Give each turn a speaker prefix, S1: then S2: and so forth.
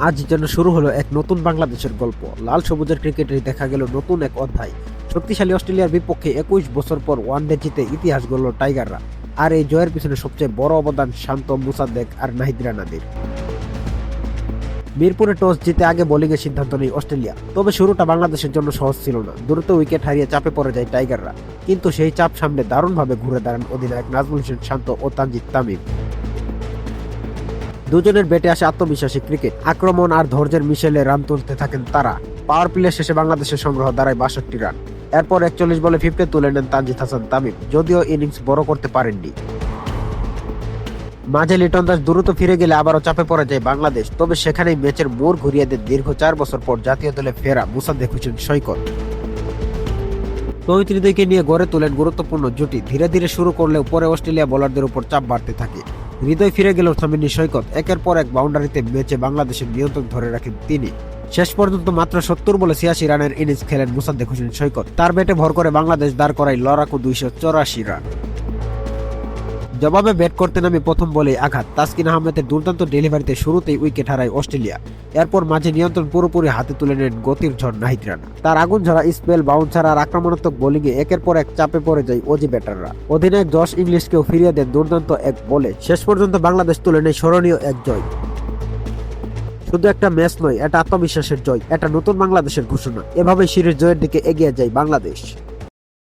S1: আজ যেন শুরু হলো এক নতুন বাংলাদেশের গল্প। লাল সবুজের ক্রিকেটে দেখা গেল নতুন এক অধ্যায়। শক্তিশালী অস্ট্রেলিয়ার বিপক্ষে 21 বছর পর ওয়ানডে জিতে ইতিহাস গড়ল টাইগাররা। আর এই জয়ের পিছনে সবচেয়ে বড় অবদান শান্ত, মুসাদ্দেক আর নাহিদ রানাদের। মিরপুরে টস জিতে আগে বোলিংয়ের সিদ্ধান্ত নেয় অস্ট্রেলিয়া। তবে শুরুটা বাংলাদেশের জন্য সহজ ছিল না। দ্রুত উইকেট হারিয়ে চাপে পড়ে যায় টাইগাররা, কিন্তু সেই চাপ সামলে দারুণভাবে ঘুরে দাঁড়ান অধিনায়ক নাজমুল হোসেন শান্ত ও তানজিদ তামিম। দুজনের ব্যাটে আসে আত্মবিশ্বাসী ক্রিকেট, আক্রমণ আর ধৈর্যের মিশেলে রান তুলতে থাকেন তারা। পাওয়ার প্লে শেষে বাংলাদেশের সংগ্রহ দাঁড়ায় 62 রান। এরপর 41 বলে 50 তুলে নেন তানজিদ হাসান তামিম, যদিও ইনিংস বড় করতে পারেননি। মাঝে লিটন দাস দ্রুত ফিরে গেলে আবারও চাপে পড়ে যায় বাংলাদেশ। তবে সেখানেই ম্যাচের মোড় ঘুরিয়ে দেন দীর্ঘ 4 বছর পর জাতীয় দলে ফেরা মুসাদ্দেক হোসেন সৈকত। তৌহিদ হৃদয়কে নিয়ে গড়ে তোলেন গুরুত্বপূর্ণ জুটি। ধীরে ধীরে শুরু করলেও পরে অস্ট্রেলিয়া বোলারদের উপর চাপ বাড়তে থাকে। হৃদয় ফিরে গেলেও থামেননি সৈকত। একের পর এক বাউন্ডারিতে ম্যাচে বাংলাদেশের নিয়ন্ত্রণ ধরে রাখেন তিনি। শেষ পর্যন্ত মাত্র 70 বলে 86 রানের ইনিংস খেলেন মুসাদ্দেক হোসেন সৈকত। তার ব্যাটে ভর করে বাংলাদেশ দাঁড় করায় লড়াকু 284 রান। জবাবে ব্যাট করতে নামে প্রথম বলেই আঘাত। তাসকিন আহমেদের দুর্দান্ত ডেলিভারিতে শুরুতেই উইকেট হারায় অস্ট্রেলিয়া। এরপর মাঝে নিয়ন্ত্রণ পুরোপুরি হাতে তুলে নেন গতির ঝড় নাহিদ রানা। তার আগুন ঝরা স্পেল, বাউন্সার আর আক্রমণাত্মক বোলিংয়ে একের পর এক চাপে পড়ে যায় অজি ব্যাটাররা। অধিনায়ক জশ ইংলিশকেও ফিরিয়ে দেন দুর্দান্ত এক বলে। শেষ পর্যন্ত বাংলাদেশ তুলে নেয় স্মরণীয় এক জয়। শুধু একটা ম্যাচ নয়, এটা আত্মবিশ্বাসের জয়, এটা নতুন বাংলাদেশের ঘোষণা। এভাবেই সিরিজ জয়ের দিকে এগিয়ে যায় বাংলাদেশ।